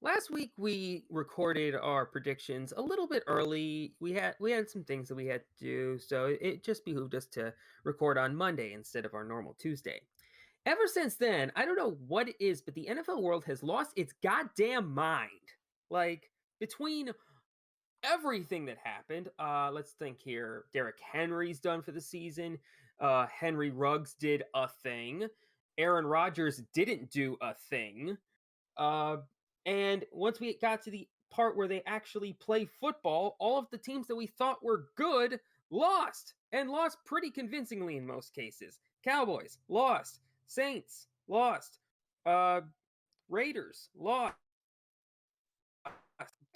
Last week we recorded our predictions a little bit early. We had some things that we had to do, so it just behooved us to record on Monday instead of our normal Tuesday. Ever since then, I don't know what it is, but the NFL world has lost its goddamn mind. Like between everything that happened, let's think here. Derrick Henry's done for the season. Henry Ruggs did a thing. Aaron Rodgers didn't do a thing. Uh, and once we got to the part where they actually play football, all of the teams that we thought were good lost, and lost pretty convincingly in most cases. Cowboys lost, Saints lost, uh, Raiders lost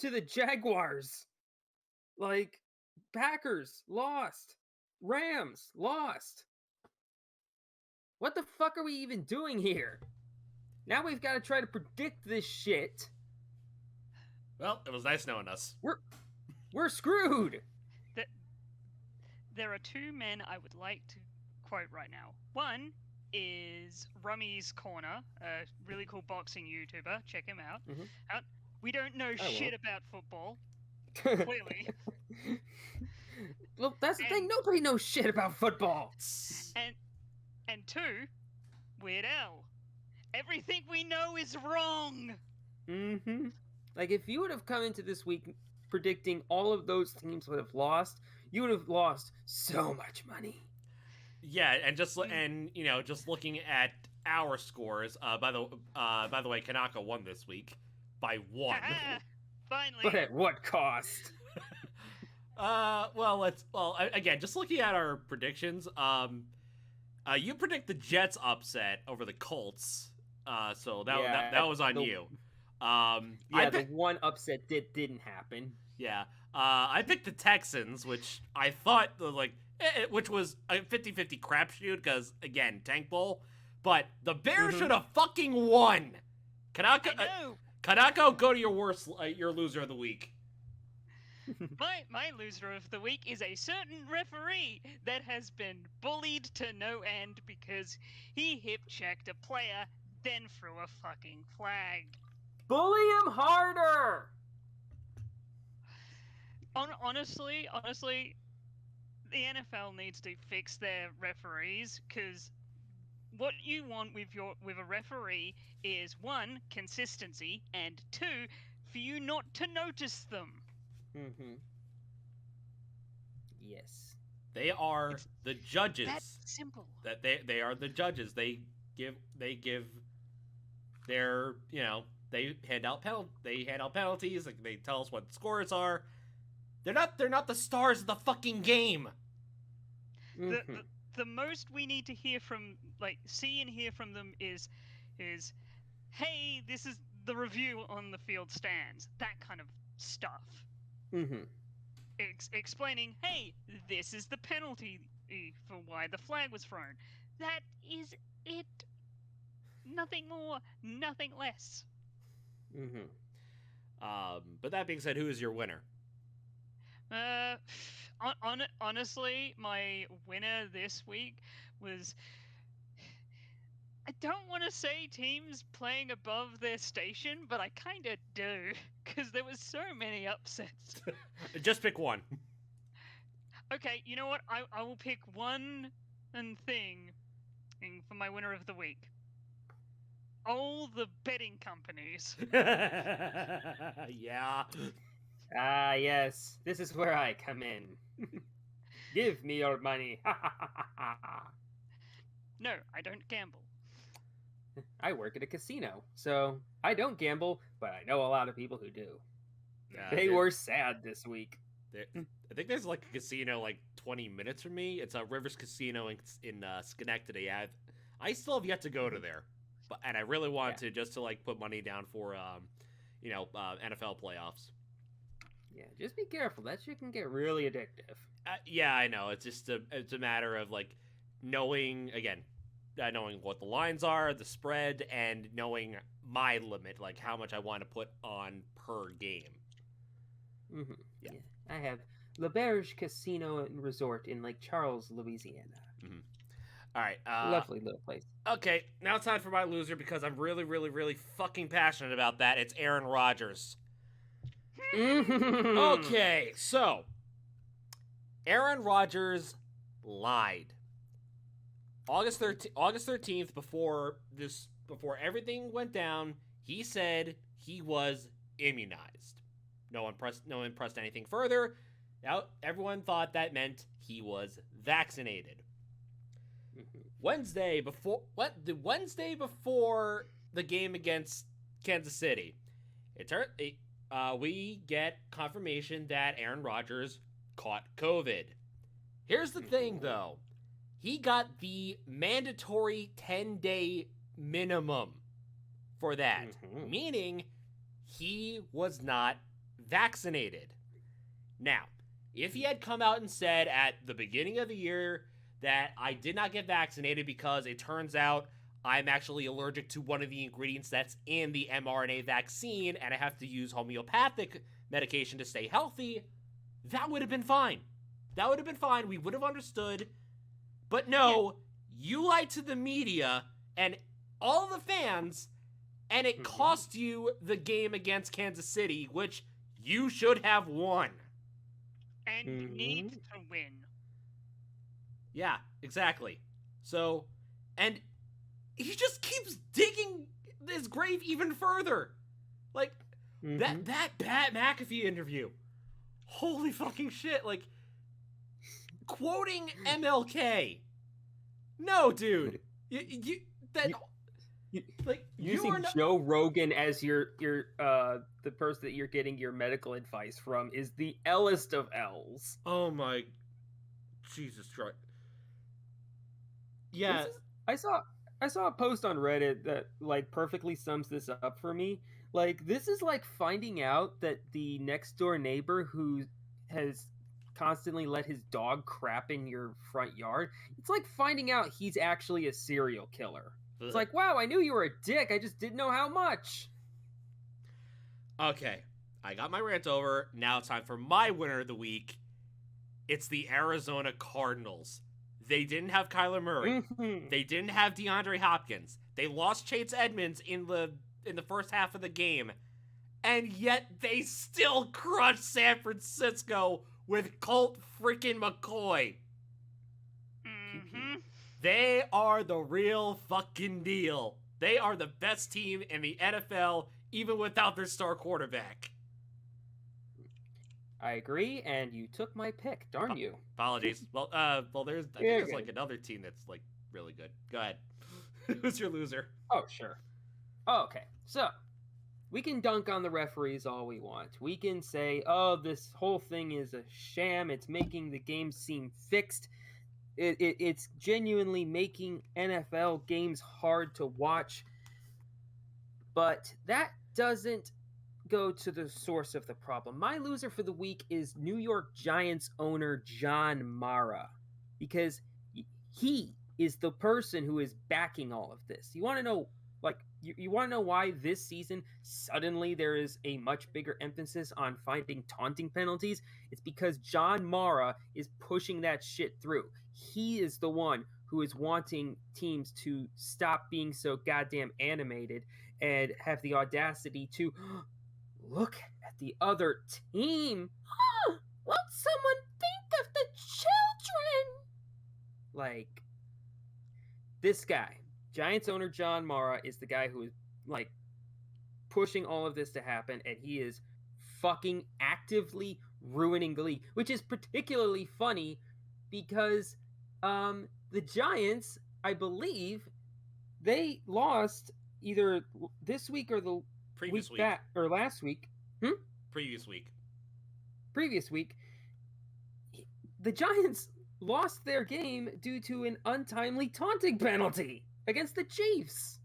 to the Jaguars. Like Packers lost, Rams lost. What the fuck are we even doing here? Now we've got to try to predict this shit. Well, it was nice knowing us. We're screwed. There are two men I would like to quote right now. One is Rummy's Corner, a really cool boxing YouTuber. Check him out. We don't know shit about football. Clearly. Well, that's the thing. Nobody knows shit about football. And two, Weird Al. Everything we know is wrong. Like, if you would have come into this week predicting all of those teams would have lost, you would have lost so much money. Yeah, and just looking at our scores. By the way, Kanaka won this week by 1. Finally. But at what cost? Again, just looking at our predictions. You predict the Jets upset over the Colts. So that was on you. The one upset didn't happen. Yeah. I picked the Texans, which I thought which was a 50-50 crapshoot because again, Tank Bowl. But the Bears should have fucking won. Kanako, go to your loser of the week. My loser of the week is a certain referee that has been bullied to no end because he hip-checked a player, then threw a fucking flag. Bully him harder! Honestly, the NFL needs to fix their referees because what you want with a referee is 1, consistency, and 2, for you not to notice them. Yes. They are the judges. That's simple. That they are the judges. They give their they hand out penalties. Like they tell us what the scores are. They're not the stars of the fucking game. The most we need to hear from see and hear from them is hey, this is the review on the field stands. That kind of stuff. Explaining, hey, this is the penalty for why the flag was thrown. That is it. Nothing more, nothing less. But that being said, who is your winner? Honestly, my winner this week was... I don't want to say teams playing above their station, but I kind of do, because there was so many upsets. Just pick one. Okay, you know what? I will pick one thing for my winner of the week. All the betting companies. Yeah. Yes. This is where I come in. Give me your money. No, I don't gamble. I work at a casino, so I don't gamble, but I know a lot of people who do. They were sad this week. I think there's like a casino 20 minutes from me. It's a Rivers Casino in Schenectady. I still have yet to go to there, and I really want to just to put money down for NFL playoffs. Yeah, just be careful. That shit can get really addictive. Yeah, I know. It's just it's a matter of knowing what the lines are, the spread, and knowing my limit, how much I want to put on per game. Yeah. I have L'Auberge Casino and Resort in Lake Charles, Louisiana. All right. Lovely little place. Okay, now it's time for my loser because I'm really, really, really fucking passionate about that. It's Aaron Rodgers. Okay, so Aaron Rodgers lied. August 13th, before everything went down, he said he was immunized. No one pressed anything further. Now everyone thought that meant he was vaccinated. Wednesday before the game against Kansas City, we get confirmation that Aaron Rodgers caught COVID. Here's the thing, though. He got the mandatory 10-day minimum for that, meaning he was not vaccinated. Now, if he had come out and said at the beginning of the year that I did not get vaccinated because it turns out I'm actually allergic to one of the ingredients that's in the mRNA vaccine and I have to use homeopathic medication to stay healthy, that would have been fine. That would have been fine. We would have understood. But no, you lied to the media and all the fans, and it cost you the game against Kansas City, which you should have won. And need to win. Yeah, exactly. So, and he just keeps digging his grave even further. Like, that Pat McAfee interview. Holy fucking shit. Like, quoting MLK. No, dude. You using Joe Rogan as your the person that you're getting your medical advice from is the L'est of L's. Oh my Jesus Christ. Yeah. I saw a post on Reddit that like perfectly sums this up for me. Like, this is like finding out that the next door neighbor who has constantly let his dog crap in your front yard. It's like finding out he's actually a serial killer. It's like, wow, I knew you were a dick. I just didn't know how much. Okay, I got my rant over. Now it's time for my winner of the week. It's the Arizona Cardinals. They didn't have Kyler Murray. They didn't have DeAndre Hopkins. They lost Chase Edmonds in the first half of the game. And yet they still crushed San Francisco with Colt freaking McCoy. They are the real fucking deal. They are the best team in the NFL, even without their star quarterback. I agree, and you took my pick, darn you. Apologies. Well, there's like another team that's like really good. Go ahead. Who's your loser? Oh, sure. Okay, so we can dunk on the referees all we want. We can say, oh, this whole thing is a sham. It's making the game seem fixed. It's genuinely making NFL games hard to watch. But that doesn't go to the source of the problem. My loser for the week is New York Giants owner John Mara, because he is the person who is backing all of this. You want to know, like, you want to know why this season suddenly there is a much bigger emphasis on finding taunting penalties? It's because John Mara is pushing that shit through. He is the one who is wanting teams to stop being so goddamn animated and have the audacity to look at the other team. Won't someone think of the children? Like, this guy, Giants owner John Mara, is the guy who is like pushing all of this to happen, and he is fucking actively ruining the league, which is particularly funny because the Giants, I believe, they lost either this week or the previous week. Or last week. Previous week. The Giants lost their game due to an untimely taunting penalty against the Chiefs.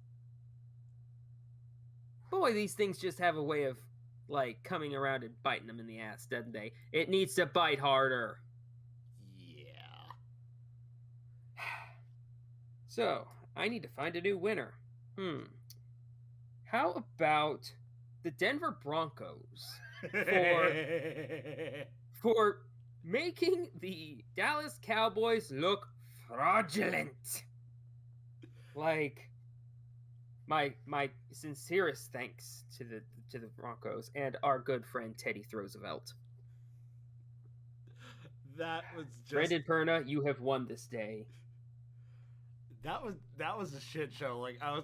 Boy, these things just have a way of like coming around and biting them in the ass, doesn't they? It needs to bite harder. So, I need to find a new winner. How about the Denver Broncos for making the Dallas Cowboys look fraudulent? Like, my sincerest thanks to the Broncos and our good friend Teddy Roosevelt. That was just Brandon Perna, you have won this day. that was a shit show. Like I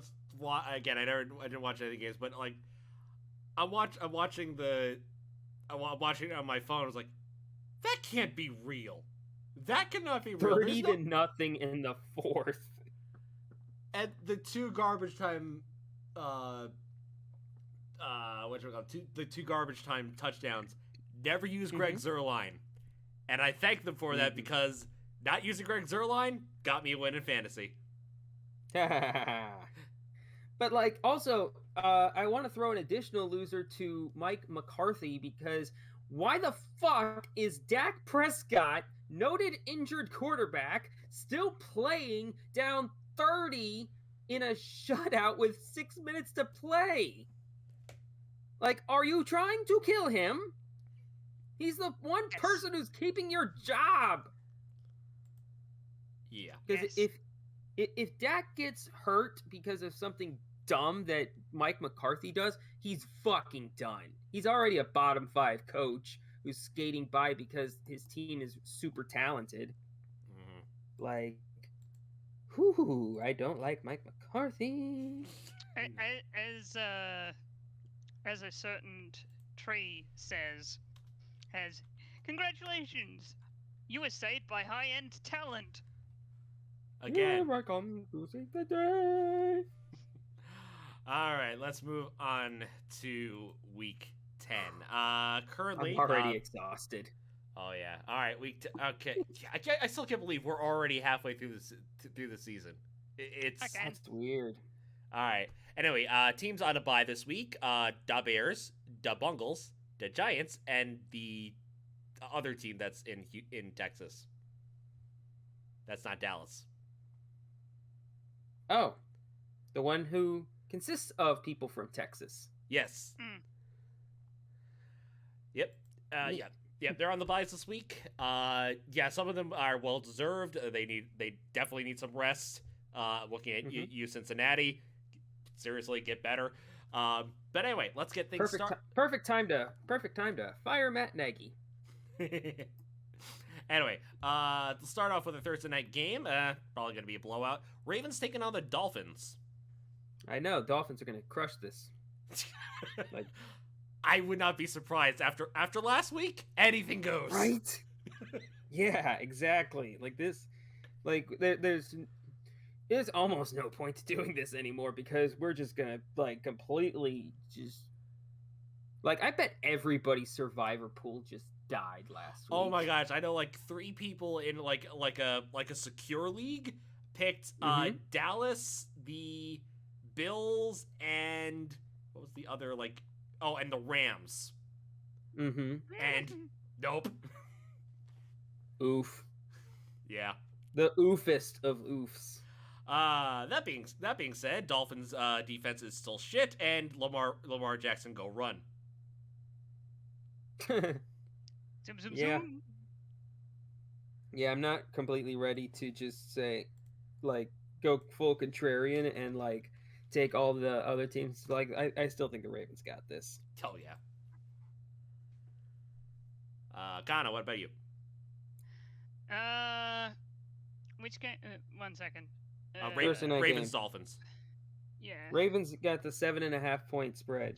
didn't watch any games, but like I'm watching it on my phone. I was like, that can't be real. That cannot be real. 30-0 in the fourth. And the two garbage time, the two garbage time touchdowns never used Greg Zuerlein, and I thank them for that because not using Greg Zuerlein got me a win in fantasy. But like, also, I want to throw an additional loser to Mike McCarthy because why the fuck is Dak Prescott, noted injured quarterback, still playing down 30 in a shutout with 6 minutes to play? Like, are you trying to kill him? He's the one person who's keeping your job. Yeah. Because if Dak gets hurt because of something dumb that Mike McCarthy does, he's fucking done. He's already a bottom 5 coach who's skating by because his team is super talented. Mm-hmm. Like, whoo, I don't like Mike McCarthy. As a certain tree says, congratulations, you were saved by high-end talent. Again. Here I come to save the day. All right, let's move on to week 10. Currently, I'm already exhausted. Oh yeah. All right, okay. I still can't believe we're already halfway through the season. It's weird. All right. Anyway, teams on a bye this week: the Bears, the Bungles, the Giants, and the other team that's in Texas. That's not Dallas. Oh, the one who consists of people from Texas. Yes. Yep. Yeah. They're on the byes this week. Yeah, some of them are well deserved. They definitely need some rest. Looking at you, Cincinnati. Seriously, get better. But anyway, let's get things started. Perfect time to fire Matt Nagy. Anyway, to start off with a Thursday night game, probably going to be a blowout. Ravens taking on the Dolphins. I know, Dolphins are going to crush this. Like, I would not be surprised after last week. Anything goes. Right? Yeah, exactly. Like this, like there's almost no point to doing this anymore because we're just gonna like completely just like I bet everybody's survivor pool just died last week. Oh my gosh, I know like 3 people in like a secure league picked Dallas, the Bills, and what was the other and the Rams. Mm-hmm. And nope. Oof. Yeah. The oofest of oofs. That being said, Dolphins defense is still shit, and Lamar Jackson go run. Yeah. Yeah, I'm not completely ready to just say, like, go full contrarian and like take all the other teams. Like, I still think the Ravens got this. Hell yeah. Kana, what about you? Which game? One second. Ravens Dolphins. Yeah. Ravens got the 7.5 point spread.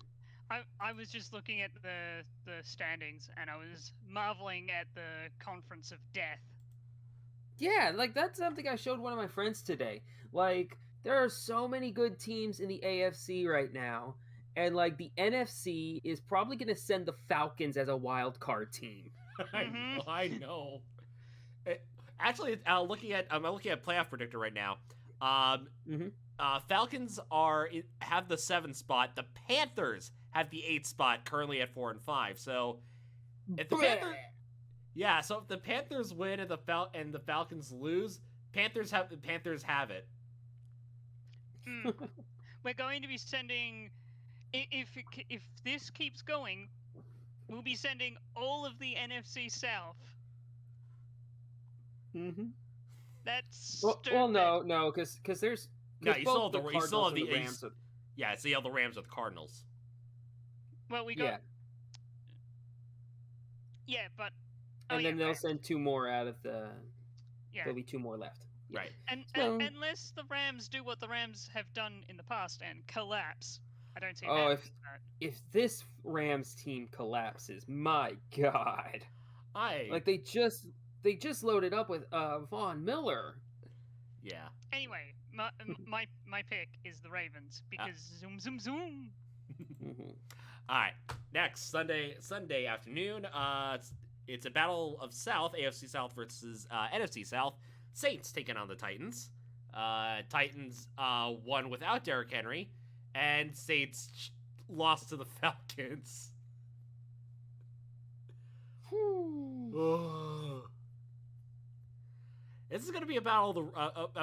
I was just looking at the standings and I was marveling at the Conference of Death. Yeah, like that's something I showed one of my friends today. Like there are so many good teams in the AFC right now, and like the NFC is probably going to send the Falcons as a wild card team. I know. Actually, I'm looking at Playoff Predictor right now. Falcons have the 7th spot. The Panthers have the 8th spot, currently at 4 and 5. So if the Panthers win and the Falcons lose, Panthers have it. We're going to be sending, if this keeps going, we'll be sending all of the NFC South. Mm-hmm. That's well, no, because there's No, 'Cause you both still have the the you still have Cardinals the and Rams. yeah. So you have the Rams with the Cardinals. Well, we Yeah, got. Yeah, but. and then they'll right. send 2 more out of the. Yeah. There'll be 2 more left. Yeah. Right. And So- unless the Rams do what the Rams have done in the past and collapse, I don't see. Oh, them if- doing that. If this Rams team collapses, my God! Like they just loaded up with Von Miller. Yeah. Anyway, my pick is the Ravens because zoom zoom zoom. Mhm. All right. Next Sunday afternoon. It's a battle of South, AFC South versus NFC South. Saints taking on the Titans. Titans won without Derrick Henry, and Saints lost to the Falcons. This is going to be a battle of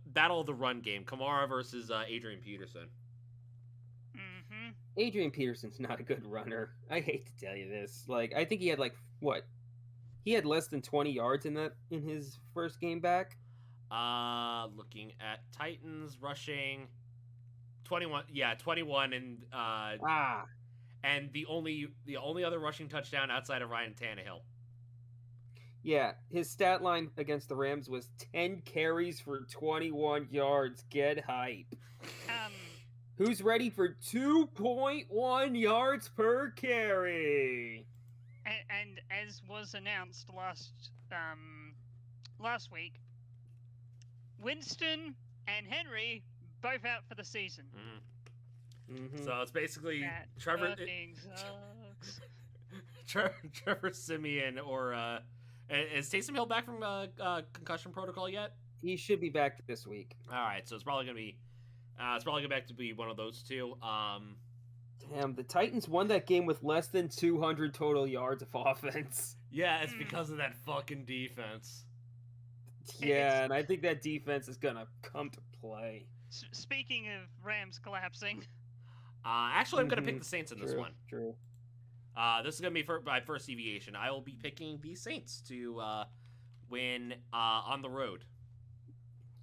battle of the run game. Kamara versus Adrian Peterson. Mm-hmm. Adrian Peterson's not a good runner. I hate to tell you this. Like, I think he had like what? He had less than 20 yards in his first game back. Looking at Titans rushing 21. Yeah, 21 and and the only other rushing touchdown outside of Ryan Tannehill. Yeah, his stat line against the Rams was 10 carries for 21 yards. Get hype. Who's ready for 2.1 yards per carry? And as was announced last week, Winston and Henry both out for the season. Mm-hmm. So it's basically That Trevor fucking sucks. Trevor Siemian or is Taysom Hill back from concussion protocol yet? He should be back this week. All right, so it's probably gonna be back to be one of those two. Damn, the Titans won that game with less than 200 total yards of offense. Yeah, it's because of that fucking defense. Yeah, and I think that defense is gonna come to play. Speaking of Rams collapsing, Actually, I'm gonna pick the Saints in this one. True. This is gonna be my first deviation. I will be picking the Saints to win on the road.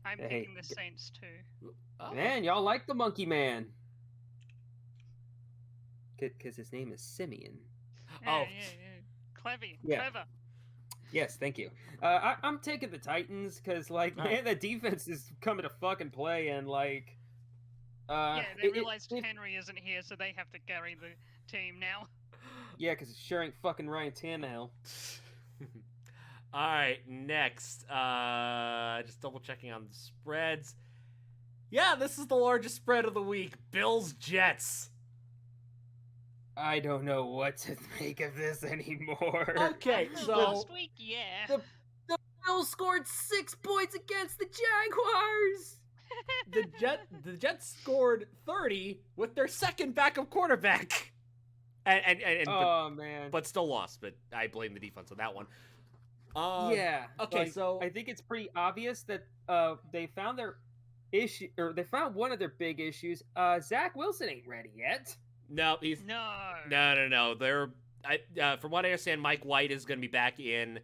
I'm Hey. picking the Saints too. Oh. Man, y'all like the Monkey Man. Because his name is Simeon. Yeah, Oh. yeah. Clever. Yeah. Clever. Yes, thank you. I'm taking the Titans because, like, All man, right. the defense is coming to fucking play, and like, Yeah, they realized Henry isn't here, so they have to carry the team now. yeah, because it sure ain't fucking Ryan Tannehill. All right, next. Just double checking on the spreads. Yeah, this is the largest spread of the week. Bills Jets. I don't know what to make of this anymore. Okay, so Last week, yeah. The Bills scored 6 points against the Jaguars. the Jets scored 30 with their second backup quarterback, and Oh man. but still lost. But I blame the defense on that one. Yeah. Okay, like, so I think it's pretty obvious that they found their issue, or they found one of their big issues. Zach Wilson ain't ready yet. no, he's No. no. They're from what I understand, Mike White is going to be back in.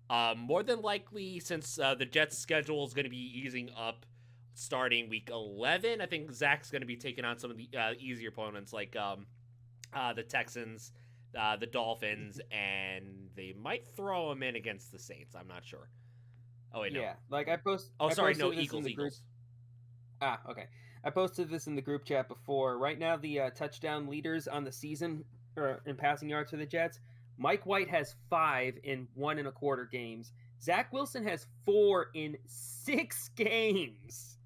More than likely, since the Jets' schedule is going to be easing up starting week 11. I think Zach's going to be taking on some of the easier opponents like the Texans, the Dolphins, and they might throw him in against the Saints. I'm not sure. Oh wait, no. Yeah. Like I post. Oh, I sorry, posted no, this in Eagles. the group- Eagles. Okay. I posted this in the group chat before. Right now, the touchdown leaders on the season or in passing yards for the Jets. Mike White has 5 in 1 1/4 games. Zach Wilson has 4 in 6 games.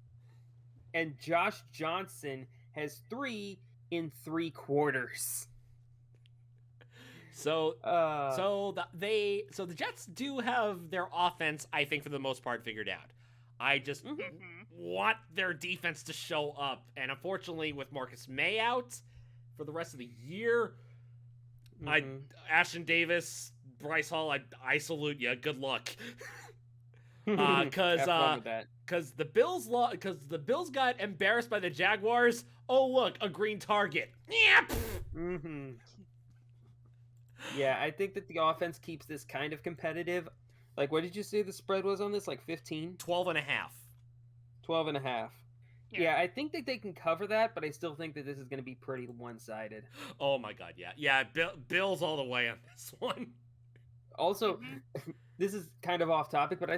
And Josh Johnson has 3 in 3 quarters. So the Jets do have their offense, I think, for the most part figured out. I just Mhm. want their defense to show up, and unfortunately, with Marcus May out for the rest of the year, Ashton Davis, Bryce Hall, I salute you. Good luck. Have fun with that. Because the Bills got embarrassed by the Jaguars. Oh look, a green target. Yeah. Mm-hmm. Yeah, I think that the offense keeps this kind of competitive. Like, what did you say the spread was on this? Like 15? 12 and a half. 12 and a half. Yeah, I think that they can cover that, but I still think that this is going to be pretty one-sided. Oh my god, yeah. Bills all the way on this one. Also, this is kind of off topic, but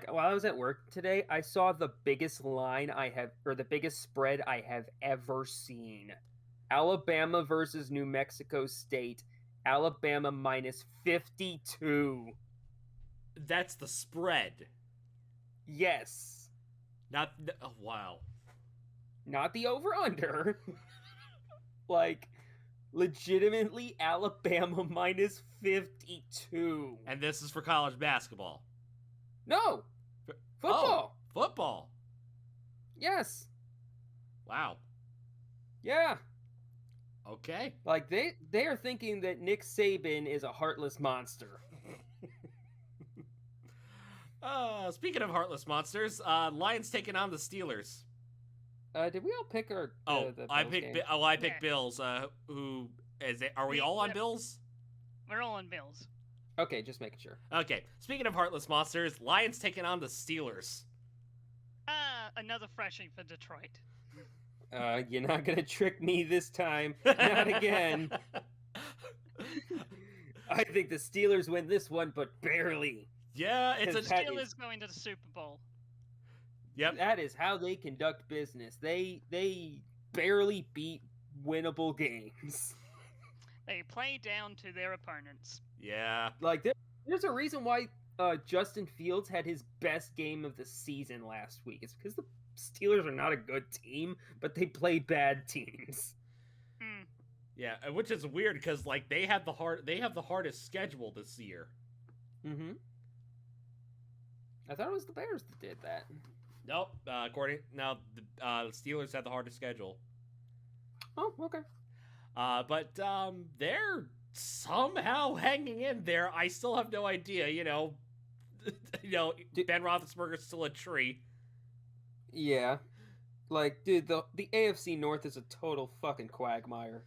while I was at work today, I saw the biggest the biggest spread I have ever seen. Alabama versus New Mexico State. Alabama minus 52. That's the spread. Yes. Oh, wow. Not the over-under. Legitimately Alabama minus 52. And this is for college basketball. No. Football. Oh, football. Yes. Wow. Yeah. Okay. They are thinking that Nick Saban is a heartless monster. Speaking of heartless monsters, Lions taking on the Steelers. Did we all pick our? I picked Bills. Who is it? Are we all on Bills? We're all on Bills. Okay, just making sure. Okay. Speaking of heartless monsters, Lions taking on the Steelers. Another freshie for Detroit. You're not gonna trick me this time. Not again. I think the Steelers win this one, but barely. Yeah, it's the Steelers going to the Super Bowl. Yep. That is how they conduct business. They barely beat winnable games. They play down to their opponents. Yeah. There's a reason why Justin Fields had his best game of the season last week. It's because the Steelers are not a good team, but they play bad teams. Yeah, which is weird because they have the hardest schedule this year. Mm-hmm. I thought it was the Bears that did that. Nope. The Steelers had the hardest schedule. Oh, okay. But they're somehow hanging in there. I still have no idea. Ben Roethlisberger's still a tree. Yeah. Dude, the AFC North is a total fucking quagmire.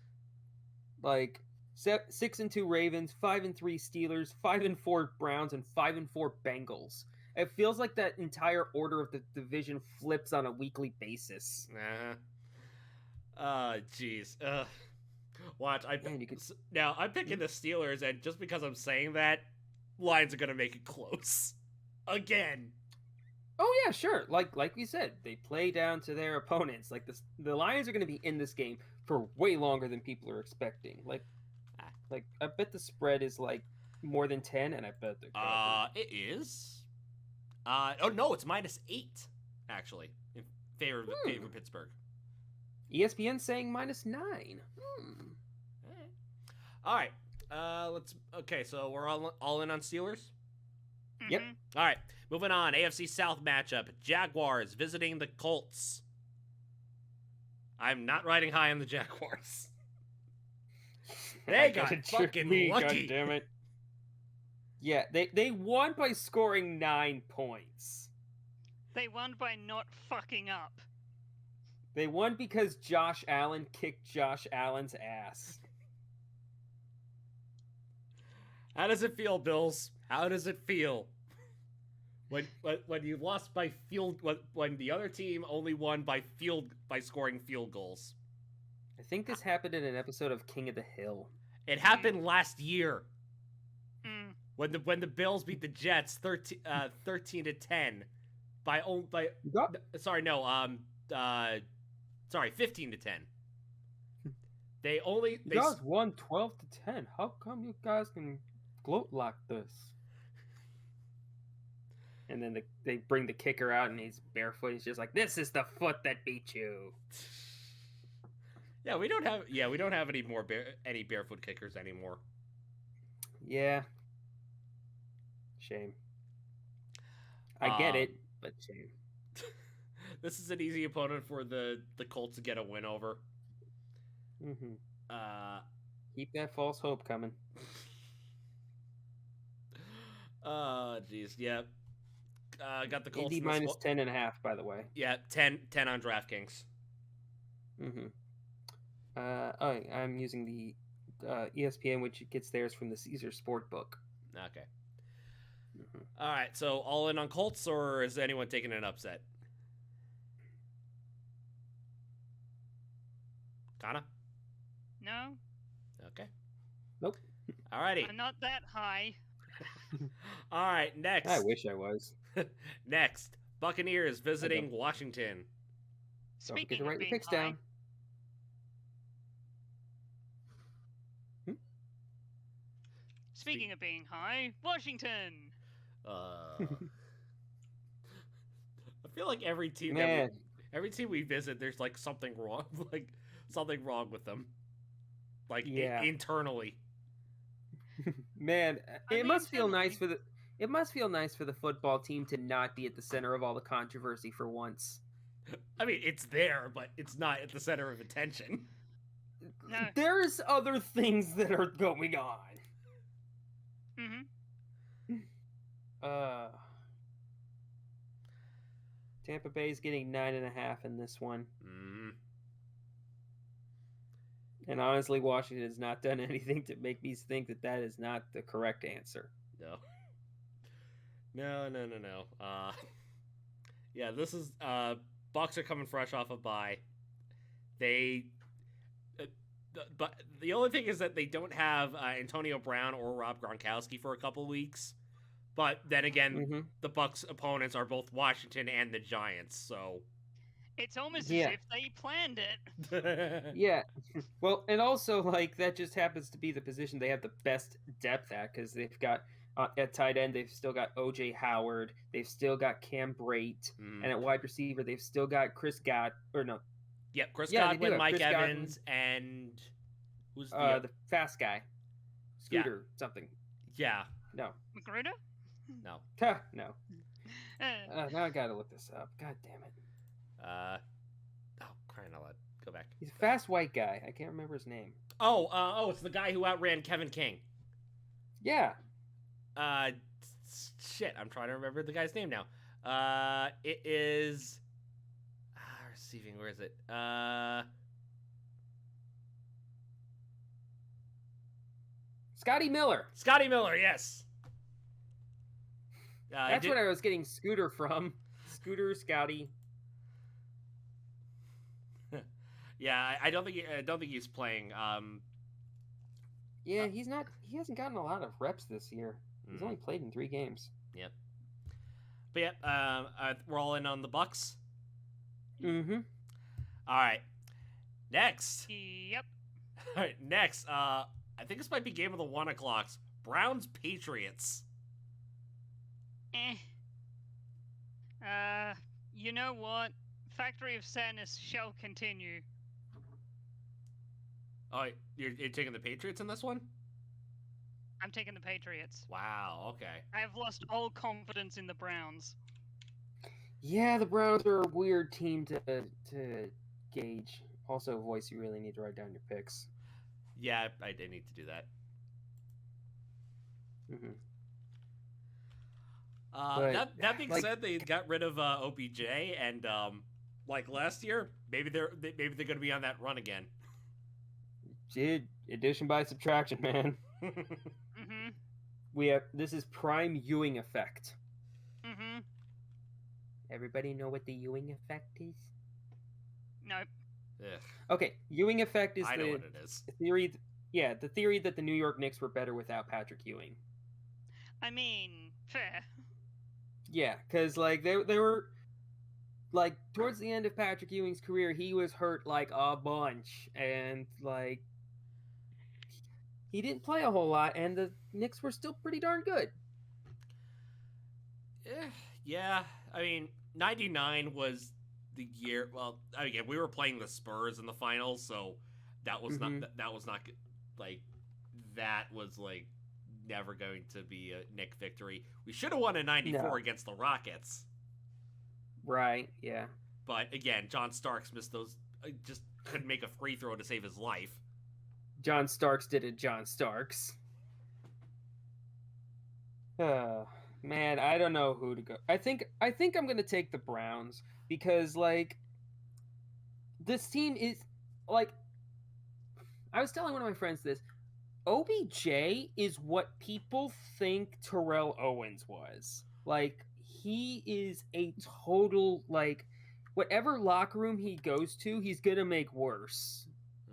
6-2 Ravens, 5-3 Steelers, 5-4 Browns, and 5-4 Bengals. It feels like that entire order of the division flips on a weekly basis. Jeez. Watch. I'm picking the Steelers, and just because I'm saying that, Lions are gonna make it close again. Oh yeah, sure. Like we said, they play down to their opponents. The Lions are gonna be in this game for way longer than people are expecting. I bet the spread is more than 10, and I bet they're it is. Oh no, it's -8 actually in favor of Pittsburgh. ESPN saying -9. All right. So we're all in on Steelers. Yep. All right. Moving on. AFC South matchup: Jaguars visiting the Colts. I'm not riding high on the Jaguars. They got fucking lucky. God damn it. Yeah, they won by scoring 9 points. They won by not fucking up. They won because Josh Allen kicked Josh Allen's ass. How does it feel, Bills? How does it feel? When you lost by when the other team only won by scoring field goals. I think this happened in an episode of King of the Hill. It happened last year. When the Bills beat the Jets 13-10 by 15-10. They guys won 12-10. How come you guys can gloat like this? And then they bring the kicker out and he's barefoot. He's just like, "This is the foot that beat you." Yeah, we don't have any more any barefoot kickers anymore. Yeah. Shame. I get it, but shame. This is an easy opponent for the Colts to get a win over. Mm-hmm. Keep that false hope coming. Jeez, yeah. Got the Colts. Indy minus 10.5, by the way. Yeah, 10 on DraftKings. Mm-hmm. I'm using the ESPN, which gets theirs from the Caesar Sportbook. Okay. Mm-hmm. All right, so all in on Colts, or is anyone taking an upset? Kana? No, Okay. Nope. Alrighty. I'm not that high. All right, next. I wish I was. Next, Buccaneers visiting Washington. Don't forget Speaking to of write your being picks high, down. speaking of being high, Washington. I feel like every team every team we visit, there's like something wrong, like something wrong with them, like internally. Man, it must feel nice for the football team to not be at the center of all the controversy for once. I mean, it's there, but it's not at the center of attention. No. There's other things that are going on. Tampa Bay's getting 9.5 in this one. And honestly, Washington has not done anything to make me think that is not the correct answer. No. Yeah, this is Bucs are coming fresh off a bye. But the only thing is that they don't have Antonio Brown or Rob Gronkowski for a couple weeks. But then again, the Bucs' opponents are both Washington and the Giants, so it's almost as if they planned it. Yeah. Well, and also like that just happens to be the position they have the best depth at, because they've got at tight end they've still got OJ Howard, they've still got Cam Brate, and at wide receiver they've still got Chris Godwin, Mike Chris Evans, and who's the fast guy, Scooter something. Yeah. No. Magruder? No. No. Now I gotta look this up. God damn it. Crying out loud. Go back. He's a fast white guy. I can't remember his name. It's the guy who outran Kevin King. Yeah. Shit, I'm trying to remember the guy's name now. It is receiving. Where is it? Scotty Miller. Scotty Miller, yes. That's what I was getting Scooter from. Scooter, Scotty. Yeah, I don't think he's playing. Yeah, he's not. He hasn't gotten a lot of reps this year. He's only played in 3 games. Yep. But we're all in on the Bucs. Mm-hmm. All right. Next. Yep. All right. Next. I think this might be game of the 1 o'clocks. Browns Patriots. You know what? Factory of Sadness shall continue. Oh, you're taking the Patriots in this one? I'm taking the Patriots. Wow, okay. I have lost all confidence in the Browns. Yeah, the Browns are a weird team to gauge. Also, Voice, you really need to write down your picks. Yeah, I did need to do that. Mm-hmm. That being said, they got rid of OBJ, and like last year, maybe they're going to be on that run again. Addition by subtraction, man. Mm-hmm. This is prime Ewing effect. Mm-hmm. Everybody know what the Ewing effect is? Nope. Ugh. Okay, Ewing effect is I know what it is. The theory. Yeah, the theory that the New York Knicks were better without Patrick Ewing. I mean, fair. Yeah, because like they were like towards the end of Patrick Ewing's career, he was hurt like a bunch, and like he didn't play a whole lot, and the Knicks were still pretty darn good. Yeah, I mean, 99 was the year. Well, again, we were playing the Spurs in the finals, so that was not good. Like that was like never going to be a Knick victory. We should have won in 94 against the Rockets. Right, yeah. But again, John Starks missed those. Just couldn't make a free throw to save his life. John Starks did it, John Starks. Man, I don't know who to go. I think I'm going to take the Browns because like this team is like I was telling one of my friends this. OBJ is what people think Terrell Owens was. Like, he is a total, like, whatever locker room he goes to, he's gonna make worse.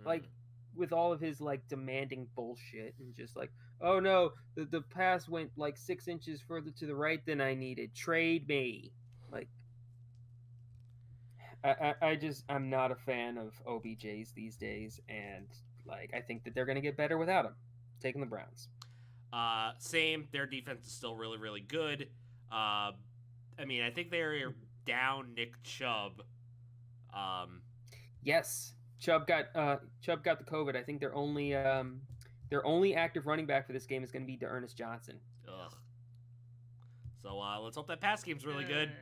like with all of his like demanding bullshit and just like, oh no, the pass went like 6 inches further to the right than I needed. Trade me. Like I'm not a fan of OBJs these days, and like I think that they're gonna get better without him. Taking the Browns. Same. Their defense is still really, really good. I mean, I think they're down Nick Chubb. Yes, Chubb got the COVID. I think their only active running back for this game is going to be Ernest Johnson. Ugh. So let's hope that pass game's really good.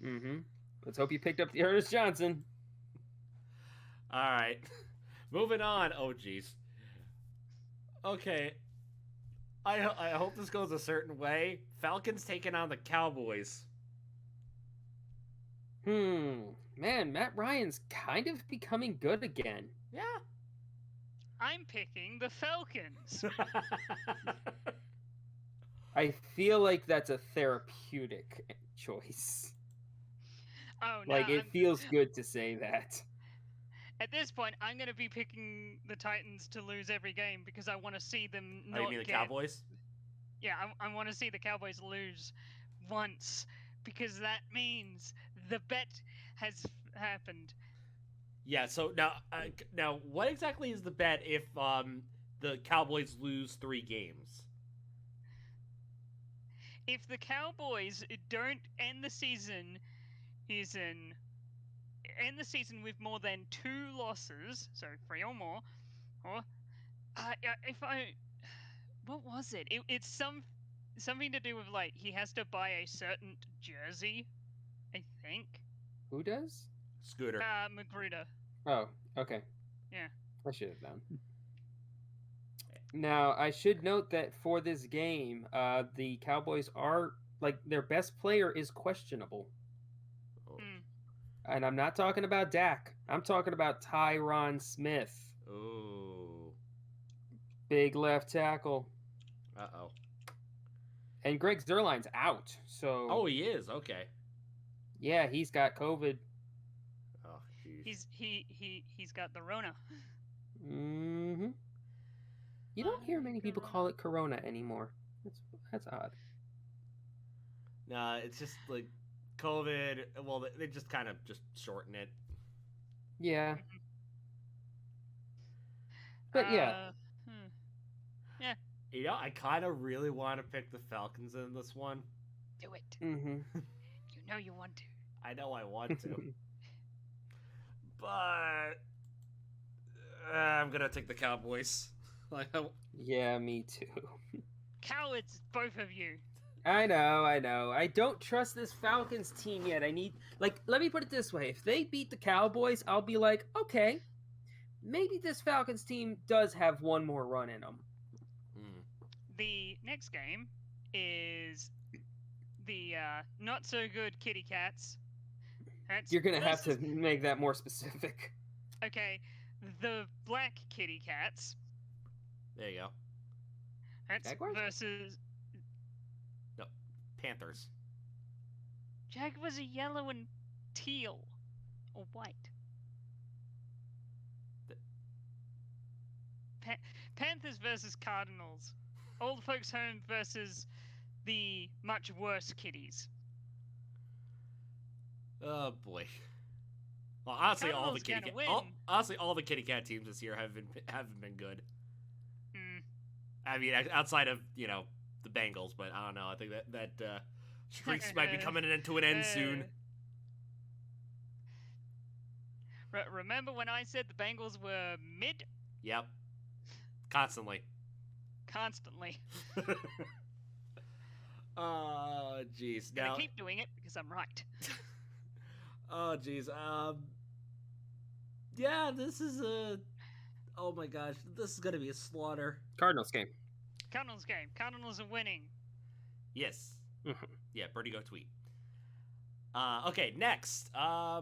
Mm-hmm. Let's hope you picked up the Ernest Johnson. All right, moving on. Oh, jeez. Okay, I hope this goes a certain way. Falcons taking on the Cowboys. Man, Matt Ryan's kind of becoming good again. Yeah. I'm picking the Falcons. I feel like that's a therapeutic choice. Oh, no. Like, it feels good to say that. At this point, I'm going to be picking the Titans to lose every game because I want to see them not you mean the Cowboys? Yeah, I want to see the Cowboys lose once because that means the bet has happened. Yeah, so now what exactly is the bet if the Cowboys lose 3 games? If the Cowboys don't end the season with more than 2 losses, so 3 or more, or what was it? It's something to do with like he has to buy a certain jersey, I think. Who does? Scooter. Magruder. Oh, okay. Yeah. I should have known. Now, I should note that for this game, the Cowboys are, like, their best player is questionable. Oh. And I'm not talking about Dak. I'm talking about Tyron Smith. Oh. Big left tackle. Uh-oh. And Greg Zuerlein's out, so... Oh, he is? Okay. Yeah, he's got COVID. Oh, jeez. He's got the Rona. Mm-hmm. You don't hear many people call it Corona anymore. That's odd. Nah, it's just like COVID. Well, they just kind of just shorten it. Yeah. But yeah. Yeah. You know, I kind of really want to pick the Falcons in this one. Do it. Mm-hmm. You know you want to. I know I want to. But I'm going to take the Cowboys. Yeah, me too. Cowards, both of you. I know. I don't trust this Falcons team yet. Let me put it this way. If they beat the Cowboys, I'll be like, okay, maybe this Falcons team does have one more run in them. The next game is the not-so-good Kitty Cats. You're going to have to make that more specific. Okay, the black Kitty Cats. There you go. That's Jaguars? Versus... No, Panthers. Jaguars are yellow and teal. Or white. Panthers versus Cardinals. Old Folks Home versus the much worse Kitties. Oh boy. Well, honestly, all the kitty cat teams this year haven't been good. I mean, outside of the Bengals, but I don't know. I think that streaks might be coming into an end soon. Remember when I said the Bengals were mid? Yep. Constantly. Oh, jeez. Gonna keep doing it because I'm right. Oh, jeez. Yeah, this is oh my gosh, this is gonna be a slaughter. Cardinals game. Cardinals are winning. Yes. Yeah, Birdie go tweet. Okay, next. I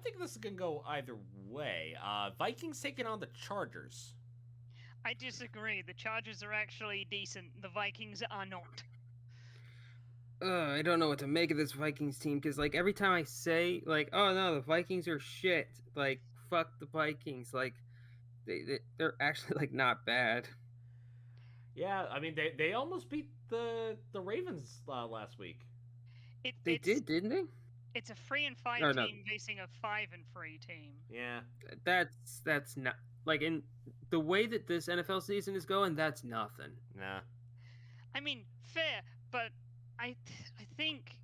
think this is gonna go either way. Vikings taking on the Chargers. I disagree. The Chargers are actually decent. The Vikings are not. I don't know what to make of this Vikings team because, like, every time I say, like, oh no, the Vikings are shit, like, fuck the Vikings, like, they're actually like not bad. Yeah, I mean they almost beat the Ravens last week. They did, didn't they? It's a 3-5 No, team facing a 5-3 team. Yeah, that's not like in the way that this NFL season is going. That's nothing. nah. I mean, fair, but I think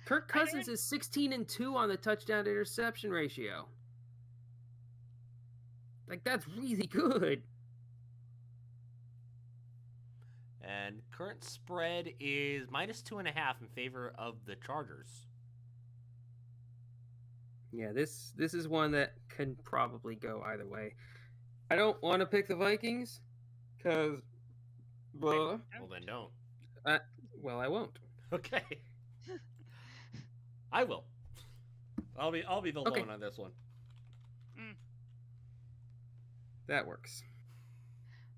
Kirk Cousins is 16-2 on the touchdown to interception ratio. Like that's really good. And current spread is -2.5 in favor of the Chargers. Yeah, this is one that can probably go either way. I don't want to pick the Vikings because, well, then don't. Well, I won't. Okay. I will. I'll be the lone on this one. That works.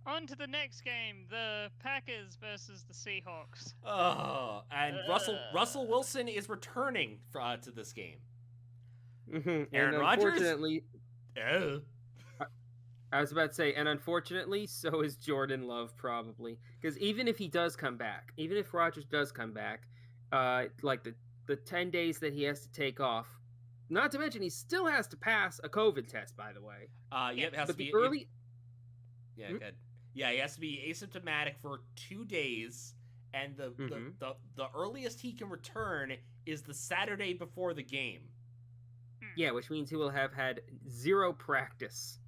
On to the next game, the Packers versus the Seahawks. Oh, and Russell Wilson is returning to this game. Mm-hmm. Aaron Rodgers? Unfortunately, I was about to say, and unfortunately, so is Jordan Love probably. Because even if he does come back, even if Rodgers does come back, like the 10 days that he has to take off, not to mention he still has to pass a COVID test, by the way. It has but to be early. Yeah, good. Yeah, he has to be asymptomatic for 2 days, and the earliest he can return is the Saturday before the game. Yeah, which means he will have had 0 practice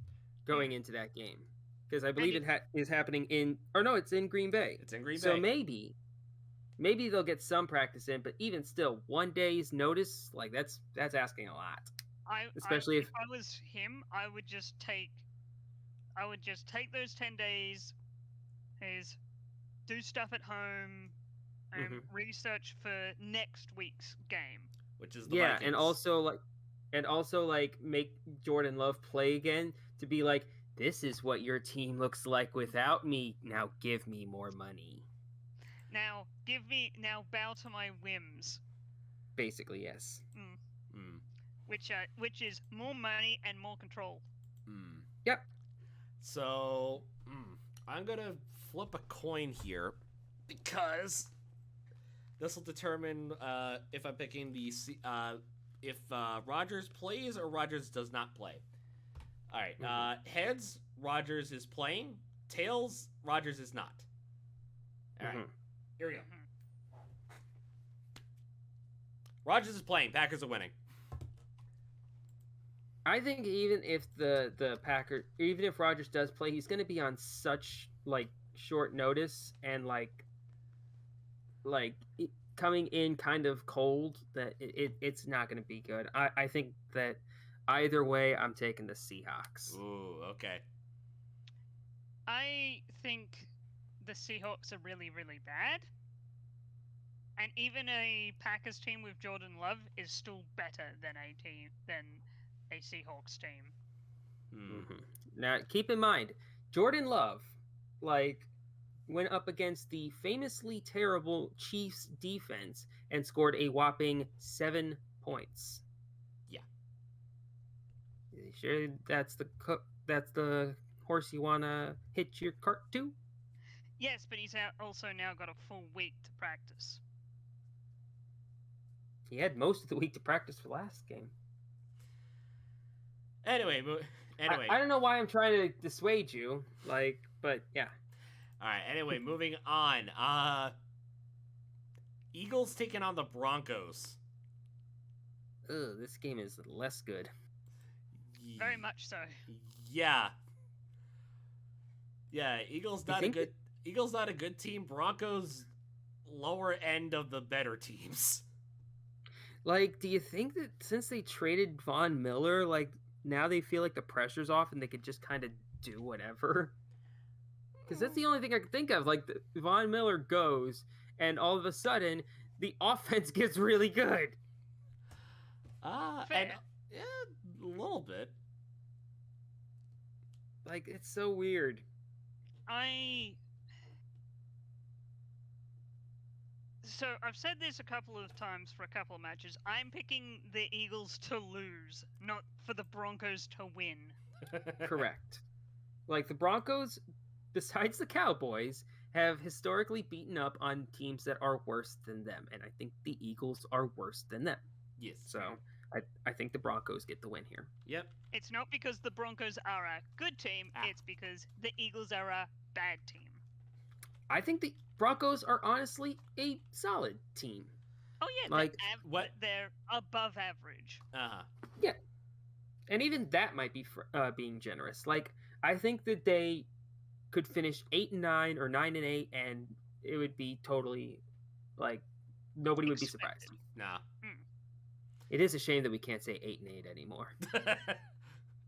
going into that game, because I believe it is happening it's in Green Bay. It's in Green Bay. So maybe they'll get some practice in, but even still, 1 day's notice, like that's asking a lot. Especially if I was him, I would just take those 10 days, do stuff at home, and research for next week's game, which is the Vikings. and also make Jordan Love play again to be like, this is what your team looks like without me. Now give me more money. Now bow to my whims. Basically, yes. Which is more money and more control. Yep. So I'm gonna flip a coin here because this will determine if I'm picking if Rodgers plays or Rodgers does not play. All right. Heads, Rodgers is playing. Tails, Rodgers is not. All right. Here we go. Rodgers is playing. Packers are winning. I think even if even if Rodgers does play, he's going to be on such short notice and coming in kind of cold that it's not going to be good. I think that either way, I'm taking the Seahawks. Ooh, okay. I think the Seahawks are really, really bad. And even a Packers team with Jordan Love is still better than a Seahawks team. Now, keep in mind, Jordan Love, went up against the famously terrible Chiefs defense and scored a whopping 7 points. Yeah. You sure that's the horse you want to hitch your cart to? Yes, but he's also now got a full week to practice. He had most of the week to practice for last game. Anyway. I don't know why I'm trying to dissuade you, but yeah. All right. Anyway, moving on. Eagles taking on the Broncos. Ugh, this game is less good. Very much so. Yeah. Yeah, Eagles not a good team. Broncos lower end of the better teams. Do you think that since they traded Von Miller, now they feel like the pressure's off and they could just kind of do whatever? Because that's the only thing I can think of. Von Miller goes, and all of a sudden, the offense gets really good. A little bit. It's so weird. So I've said this a couple of times for a couple of matches. I'm picking the Eagles to lose, not for the Broncos to win. Correct. Like the Broncos, besides the Cowboys, have historically beaten up on teams that are worse than them, and I think the Eagles are worse than them. Yes. So I think the Broncos get the win here. Yep. It's not because the Broncos are a good team, it's because the Eagles are a bad team. I think the Broncos are honestly a solid team. Oh yeah, like they're above average. Yeah, and even that might be being generous. Like I think that they could finish 8-9 or 9-8, and it would be totally like nobody would be surprised. Nah. It is a shame that we can't say 8-8 anymore.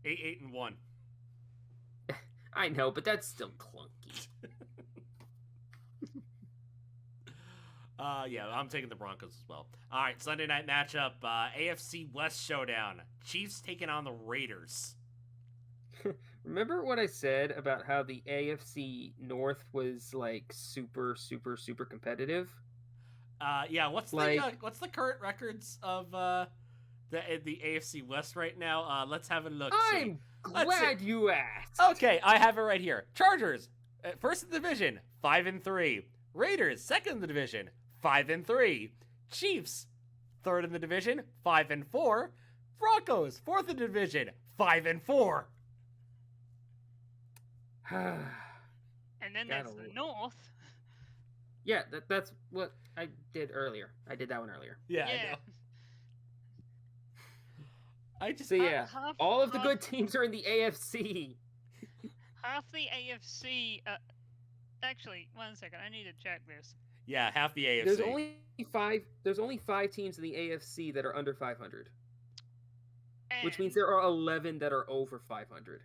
8-1. I know, but that's still clunky. Yeah, I'm taking the Broncos as well. All right, Sunday night matchup, AFC West showdown. Chiefs taking on the Raiders. Remember what I said about how the AFC North was like super, super, super competitive? Yeah. What's the current records of the AFC West right now? Let's have a look. I'm glad you asked. Okay, I have it right here. Chargers, first in the division, 5-3. Raiders, second in the division, 5-3. Chiefs, third in the division, 5-4. Broncos, fourth in the division, 5-4. And then there's the North. Yeah, that's what I did earlier. I did that one earlier. Yeah. I know. I just all of the good teams are in the AFC. Half the AFC. Actually, 1 second. I need to check this. Yeah, half the AFC. There's only 5 teams in the AFC that are under 500. And which means there are 11 that are over 500.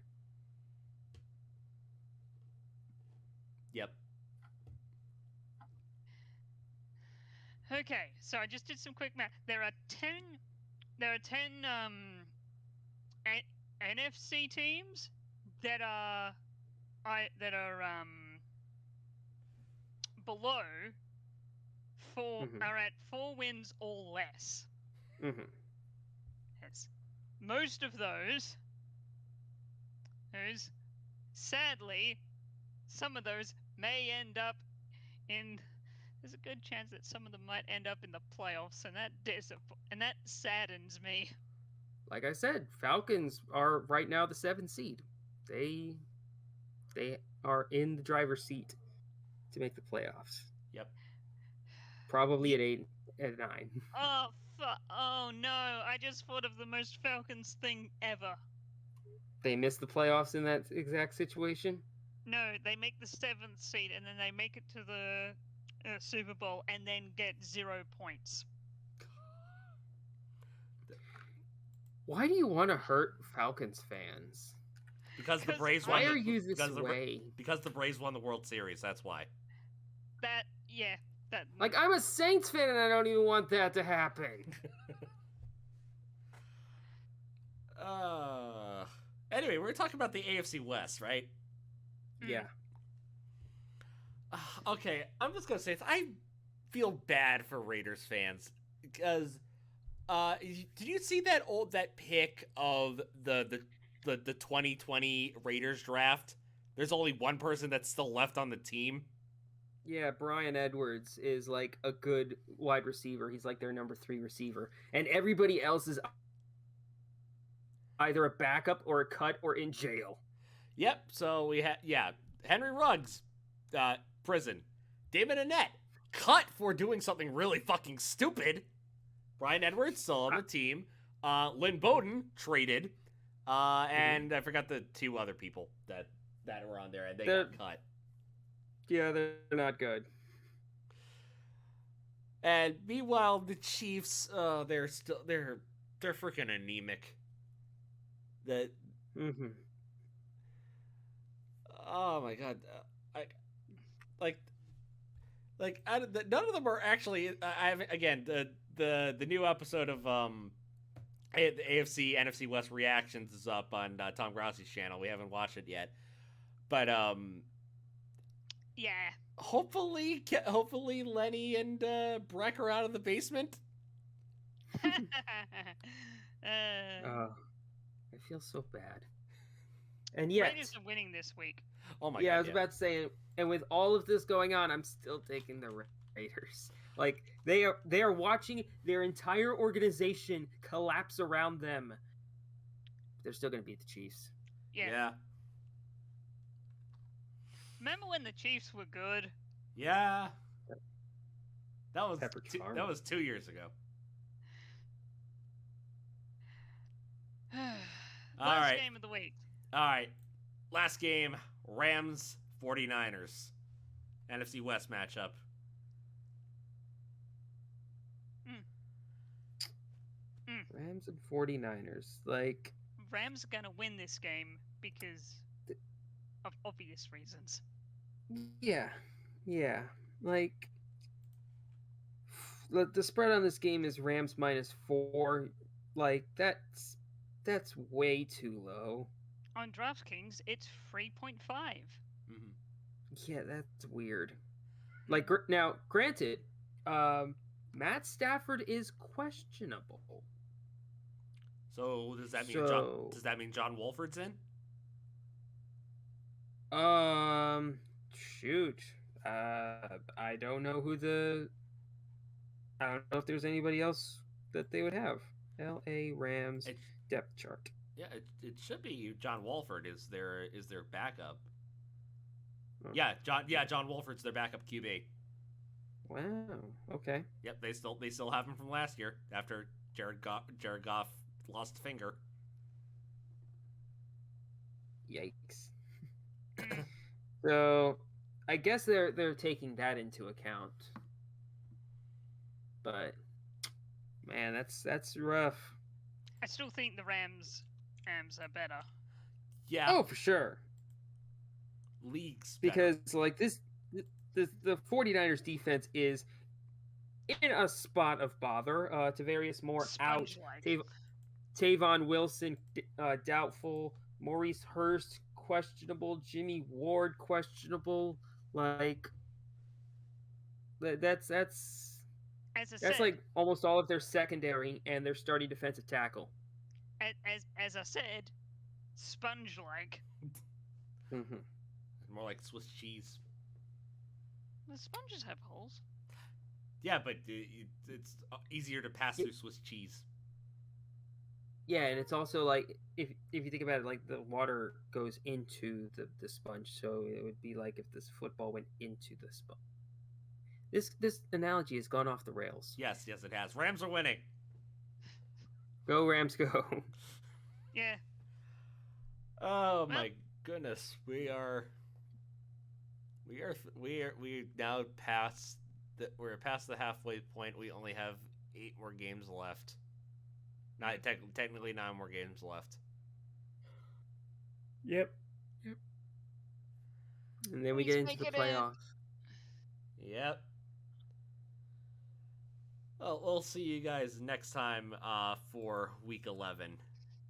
Yep. Okay, so I just did some quick math. There are 10 NFC teams that are below are at 4 wins or less. Mm-hmm. Yes. Most of those, sadly, some of those may end up in. There's a good chance that some of them might end up in the playoffs, and that saddens me. Like I said, Falcons are right now the 7th seed. They are in the driver's seat to make the playoffs. Yep. Probably at 8 and 9. Oh no! I just thought of the most Falcons thing ever. They missed the playoffs in that exact situation? No, they make the 7th seed and then they make it to the Super Bowl and then get 0 points. Why do you want to hurt Falcons fans? Because the Braves won. Why are you this way? Because the Braves won the World Series. That's why. Like, I'm a Saints fan and I don't even want that to happen. Anyway, we're talking about the AFC West, right? Yeah. Okay, I'm just gonna say this. I feel bad for Raiders fans because did you see that pick of the 2020 Raiders draft? There's only one person that's still left on the team. Yeah, Bryan Edwards is like a good wide receiver. He's like their number 3 receiver. And everybody else is either a backup or a cut or in jail. Yep, so we had, Henry Ruggs, prison. David Annette, cut for doing something really fucking stupid. Bryan Edwards, still on the team. Lynn Bowden, traded. And I forgot the 2 other people that were on there, and they got cut. Yeah, they're not good. And meanwhile, the Chiefs, they're freaking anemic. Oh my god, none of them are actually. The new episode of the AFC NFC West reactions is up on Tom Grossi's channel. We haven't watched it yet, but yeah. Hopefully Lenny and Breck are out of the basement. I feel so bad. And yet, Raiders are winning this week. Oh my yeah, god. I was about to say, and with all of this going on, I'm still taking the Raiders. Like they are watching their entire organization collapse around them. They're still going to beat the Chiefs. Yeah. Remember when the Chiefs were good? Yeah. That was Pepper charm. that was 2 years ago. Last game of the week. All right. Last game, Rams 49ers. NFC West matchup. Rams and 49ers. Like, Rams are going to win this game because of obvious reasons. yeah. Like, the spread on this game is Rams -4. Like, that's way too low. On DraftKings, it's 3.5. Mm-hmm. Yeah, that's weird. Like, now, granted, Matt Stafford is questionable. So does that mean John Wolford's in? Shoot. I don't know I don't know if there's anybody else that they would have. LA Rams depth chart. Yeah, it should be John Wolford is their backup. Oh. Yeah, John Wolford's their backup QB. Wow. Okay. Yep, they still have him from last year after Jared Goff lost a finger. Yikes. So, I guess they're taking that into account. But man, that's rough. I still think the Rams are better. Yeah. Oh, for sure. Leagues because like the 49ers defense is in a spot of bother. Tavarius Moore out. Tavon Wilson doubtful. Maurice Hurst questionable. Jimmy Ward questionable. Like that's like almost all of their secondary and their starting defensive tackle. As I said, sponge-like. Mm-hmm. More like Swiss cheese. The sponges have holes. Yeah, but it's easier to pass through Swiss cheese. Yeah, and it's also like if you think about it, like the water goes into the sponge, so it would be like if this football went into the sponge. This analogy has gone off the rails. Yes, it has. Rams are winning. Go Rams, go! Yeah. Oh my goodness, we now past we're past the halfway point. We only have 8 more games left. Not technically 9 more games left. Yep. And then we get into the playoffs. Yep. Well, we'll see you guys next time for Week 11.